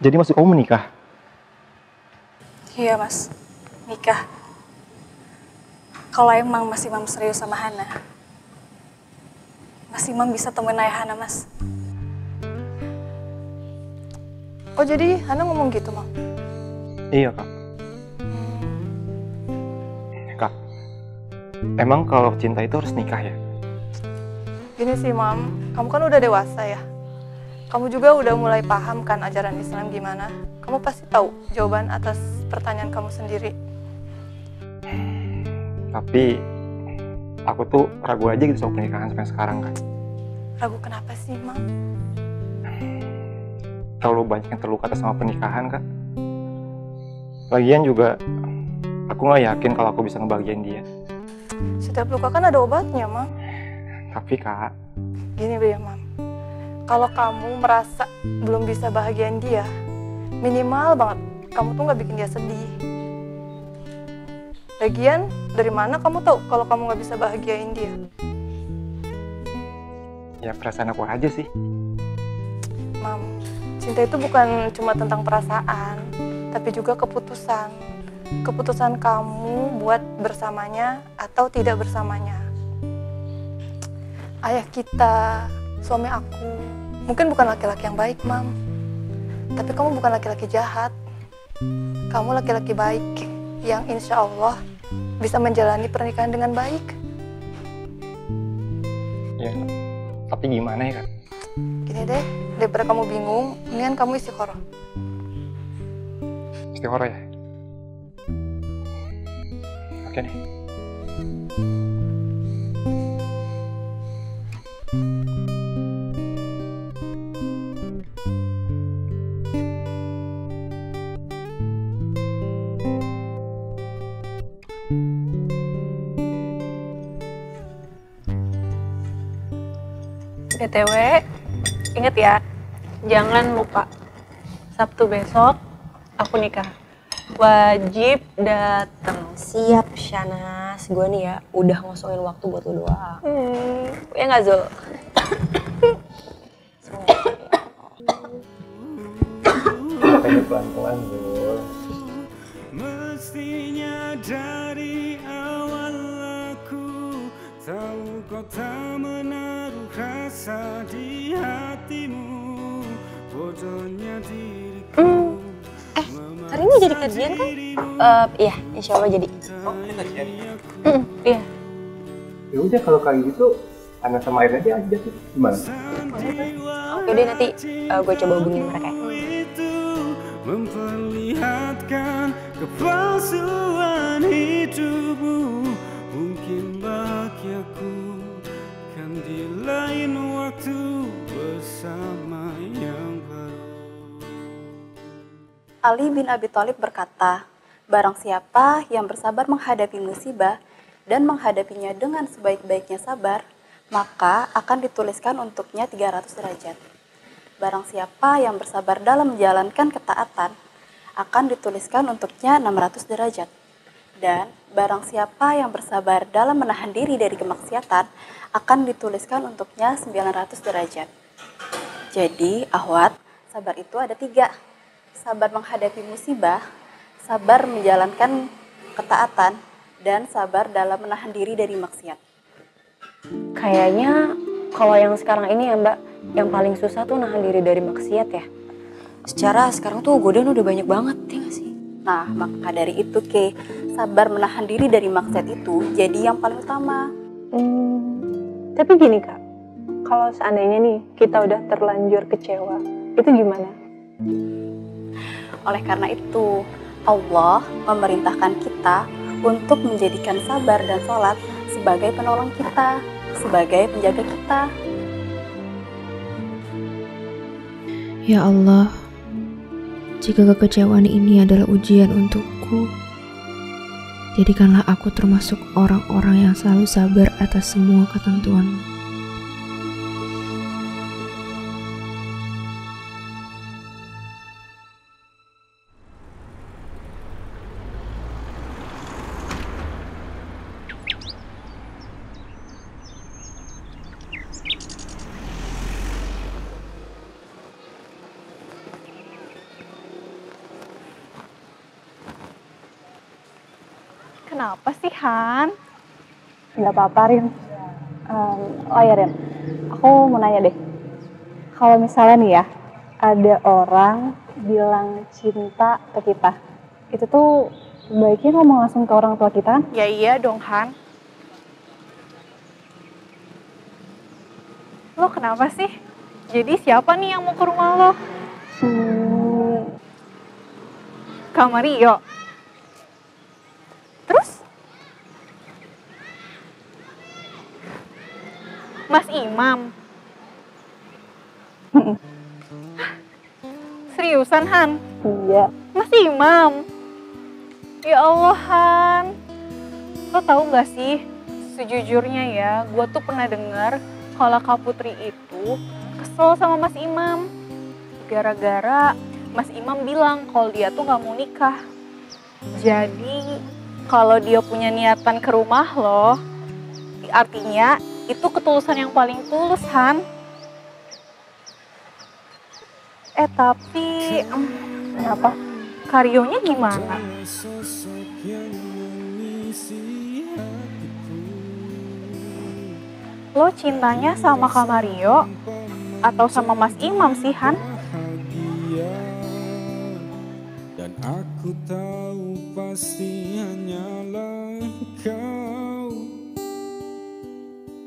Jadi maksud kamu menikah? Iya mas, nikah. Kalau emang Mas Imam serius sama Hana, Mas Imam bisa temuin ayah Hana mas. Oh jadi Hana ngomong gitu Mam? Iya kak. Kak, emang kalau cinta itu harus nikah ya? Gini sih Mam, kamu kan udah dewasa ya. Kamu juga udah mulai paham kan ajaran Islam gimana. Kamu pasti tahu jawaban atas pertanyaan kamu sendiri. Tapi aku tuh ragu aja gitu soal pernikahan sampai sekarang kan. Ragu kenapa sih Mam? Terlalu banyak yang terluka atas sama pernikahan kak. Lagian juga aku nggak yakin kalau aku bisa ngebahagiain dia. Setiap luka kan ada obatnya Mam. Tapi kak, Gini deh Mam, kalau kamu merasa belum bisa bahagiain dia, minimal banget kamu tuh nggak bikin dia sedih. Lagian dari mana kamu tahu kalau kamu nggak bisa bahagiain dia? ya perasaan aku aja sih. Mam, cinta itu bukan cuma tentang perasaan, tapi juga keputusan. Keputusan kamu buat bersamanya atau tidak bersamanya. Ayah kita, suami aku, mungkin bukan laki-laki yang baik, Mam. Tapi kamu bukan laki-laki jahat. Kamu laki-laki baik yang insya Allah bisa menjalani pernikahan dengan baik. Ya, tapi gimana ya kak? Gini deh, daripada kamu bingung, mendingan kamu istikharah. Istikharah ya? Oke nih. BTW, inget ya, jangan lupa Sabtu besok aku nikah. Wajib datang. Siap Shanas, gue nih ya udah ngosongin waktu buat lo doang. Ya nggak Zul? Makanya pelan-pelan Zul. Mestinya dari awal aku tahu kau tak menaruh rasa di hatimu. Bodohnya diriku. Hari ini jadi kajian kan? Iya, insya Allah jadi. Oh, ini kajian? Iya. Ya udah kalau kayak gitu, Ana sama Air aja tuh gimana? Oke deh nanti gue coba hubungin mereka. Memperlihatkan kepalsuan hidupmu. Mungkin bahagiaku kan di lain waktu bersama yang baru. Ali bin Abi Thalib berkata, barang siapa yang bersabar menghadapi musibah dan menghadapinya dengan sebaik-baiknya sabar, maka akan dituliskan untuknya 300 derajat. Barang siapa yang bersabar dalam menjalankan ketaatan, akan dituliskan untuknya 600 derajat. Dan barang siapa yang bersabar dalam menahan diri dari kemaksiatan, akan dituliskan untuknya 900 derajat. Jadi, ahwat, sabar itu ada 3. Sabar menghadapi musibah, sabar menjalankan ketaatan, dan sabar dalam menahan diri dari maksiat. Kayaknya kalau yang sekarang ini ya Mbak, yang paling susah tuh nahan diri dari maksiat ya. Secara sekarang tuh godaan udah banyak banget, ya gak sih? Nah, maka dari itu, sabar menahan diri dari maksiat itu jadi yang paling utama. Tapi gini Kak, kalau seandainya nih kita udah terlanjur kecewa, itu gimana? Oleh karena itu, Allah memerintahkan kita untuk menjadikan sabar dan sholat sebagai penolong kita, sebagai penjaga kita. Ya Allah, jika kekecewaan ini adalah ujian untukku, jadikanlah aku termasuk orang-orang yang selalu sabar atas semua ketentuan-Mu. Kenapa sih, Han? Nggak apa-apa, Rin. Oh ya, Rin. Aku mau nanya deh. Kalau misalnya nih ya, ada orang bilang cinta ke kita, itu tuh baiknya ngomong langsung ke orang tua kita kan? Ya iya dong, Han. Lo kenapa sih? Jadi siapa nih yang mau ke rumah lo? Kak Mario. Terus? Mas Imam. Seriusan, Han? Iya. Mas Imam. Ya Allah, Han. Lo tahu gak sih, sejujurnya ya, gue tuh pernah dengar kalau Kak Putri itu kesel sama Mas Imam. Gara-gara Mas Imam bilang kalau dia tuh gak mau nikah. Jadi kalau dia punya niatan ke rumah lo, artinya itu ketulusan yang paling tulus, Han. Tapi Kenapa? Karyonya gimana? Lo cintanya sama Kak Mario atau sama Mas Imam sih, Han? Dan aku tahu pasti hanyalah kau,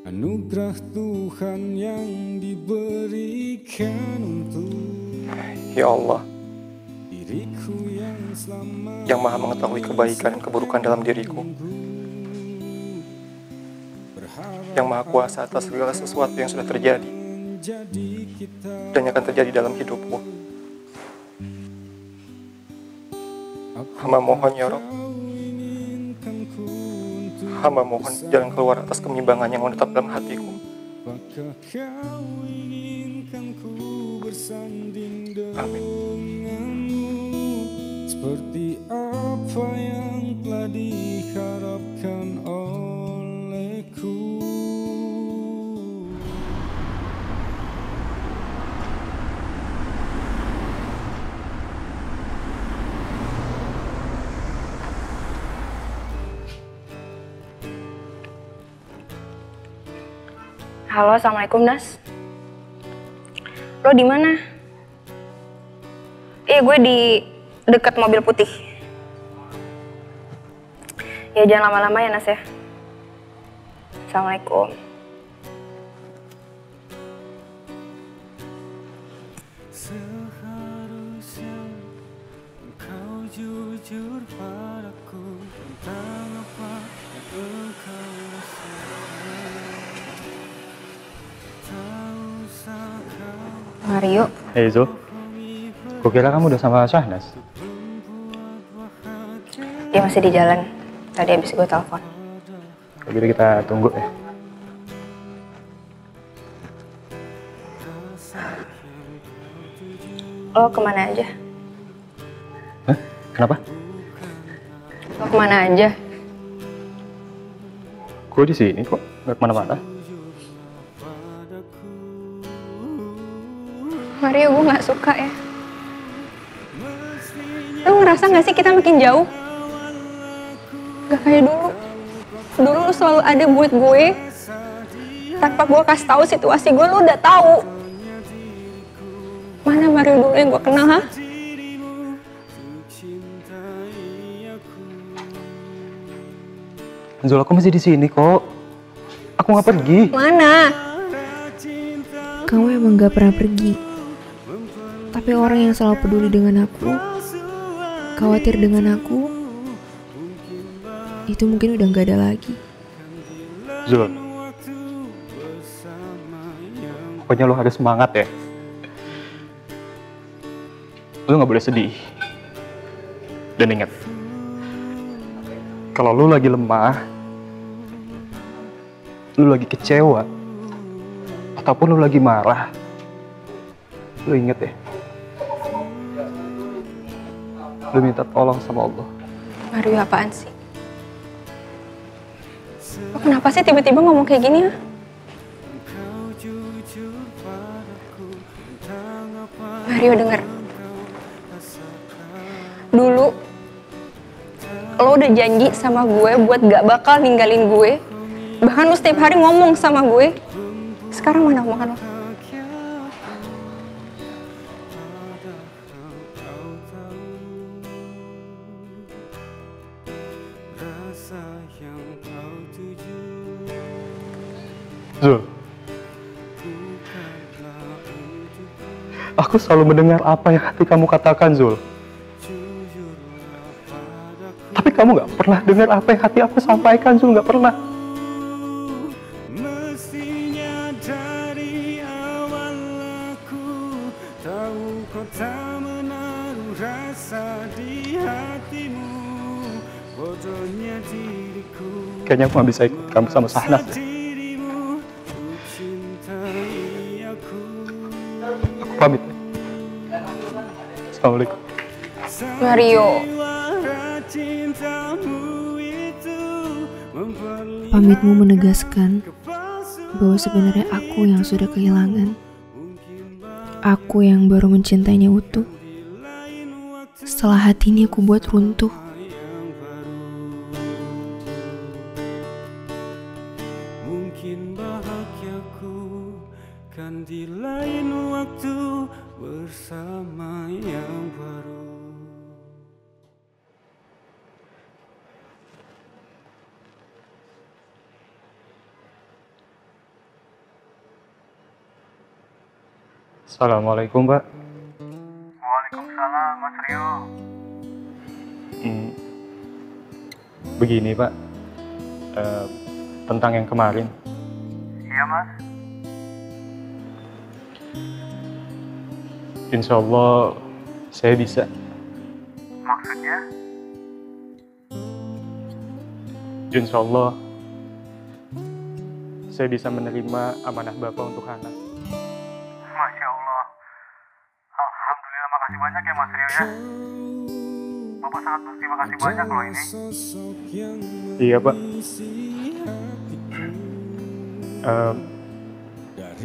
anugerah Tuhan yang diberikan untuk Ya Allah, diriku yang maha mengetahui kebaikan dan keburukan dalam diriku, yang maha kuasa atas segala sesuatu yang sudah terjadi dan yang akan terjadi dalam hidupku. Hamba mohon ya Rabb, hamba mohon jalan keluar atas kebimbangan yang menetap dalam hatiku. Apakah kau inginkan ku bersanding Amin. denganmu seperti apa yang telah diharapkan olehku. Halo, assalamualaikum Nas. Lo di mana? Gue di dekat mobil putih. Ya jangan lama-lama ya Nas ya. Assalamualaikum. Seharusnya engkau jujur padaku tentang apa yang engkau rasakan. Tahu kau Mario, Hey Zul, gue kira kamu udah sama Syahnas. dia masih di jalan. Tadi habis gue telepon. Jadi kita tunggu ya. Lo kemana aja? Hah? Kenapa? Lo kemana aja? Gue di sini kok, nggak kemana-mana. Mario, gue gak suka ya. Lo ngerasa gak sih kita makin jauh? Gak kayak dulu. Dulu lo selalu ada buat gue. Tanpa gue kasih tahu situasi gue, lo udah tahu. Mana Mario dulu yang gue kenal, ha? Zul, aku masih di sini kok. Aku nggak pergi. Mana? Kamu emang gak pernah pergi. Tapi orang yang selalu peduli dengan aku, khawatir dengan aku, itu mungkin udah gak ada lagi. Zul, pokoknya lo harus semangat ya. Lo nggak boleh sedih. Dan ingat, kalau lo lagi lemah, lo lagi kecewa, ataupun lo lagi marah, lo inget ya, lo minta tolong sama Allah. Mario, apaan sih? Lo kenapa sih tiba-tiba ngomong kayak gini, ha? Mario, denger. Dulu, lo udah janji sama gue buat gak bakal ninggalin gue. Bahkan lo setiap hari ngomong sama gue. Sekarang mana omongan lo? Zul, aku selalu mendengar apa yang hati kamu katakan, Zul. Tapi kamu gak pernah dengar apa yang hati aku sampaikan, Zul. Gak pernah. Mestinya dari awal aku tahu kau tak menaruh rasa di hatimu. Bodohnya diriku. Kayaknya aku gak bisa ikut kamu sama Sahnaz. Aku pamit. Assalamualaikum. Mario. Pamitmu menegaskan bahwa sebenarnya aku yang sudah kehilangan. Aku yang baru mencintainya utuh. Setelah hati ini aku buat runtuh. Mungkin bahagiaku kan di lain waktu bersama yang baru. Assalamualaikum, Pak. Waalaikumsalam, Mas Rio. Begini, Pak. Tentang yang kemarin. Iya, Mas. Insya Allah saya bisa. Maksudnya? Insya Allah saya bisa menerima amanah Bapak untuk Hana. Masya Allah. Alhamdulillah, makasih banyak ya Mas Rio ya. Bapak sangat berterima kasih banyak loh ini. Iya, Pak.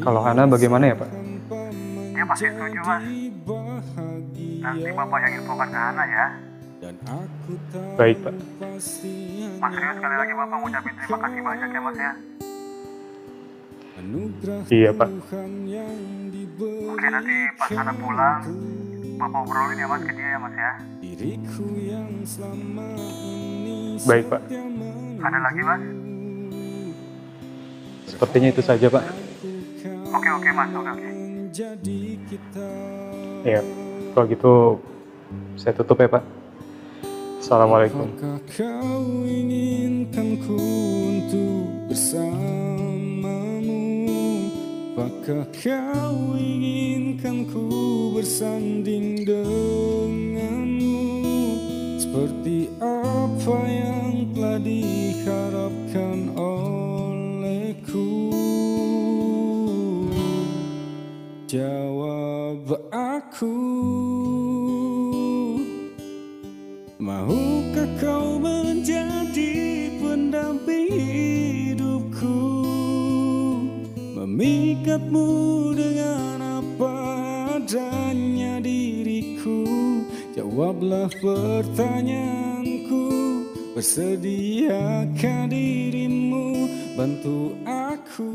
Kalau Hana bagaimana ya, Pak? Dia pasti setuju, Mas. Nanti Bapak yang infokan ke Hana ya. Baik, Pak. Mas Rio, sekali lagi Bapak ngucapin terima kasih banyak ya Mas ya. Iya, Pak. Oke, nanti pas Hana pulang, Bapak obrolin ya Mas ke dia ya Mas ya. Baik, Pak. Ada lagi Mas? Sepertinya itu saja, Pak. Oke Mas, oke. Ya, kalau gitu saya tutup ya, Pak. Assalamualaikum. Apakah kau inginkan ku untuk bersamamu? Apakah kau inginkan ku bersanding denganmu? Seperti apa yang telah diharapkan olehku? Jawab aku. Maukah kau menjadi pendamping hidupku, memikatmu dengan apa adanya diriku? Jawablah pertanyaanku, bersediakah dirimu bantu aku?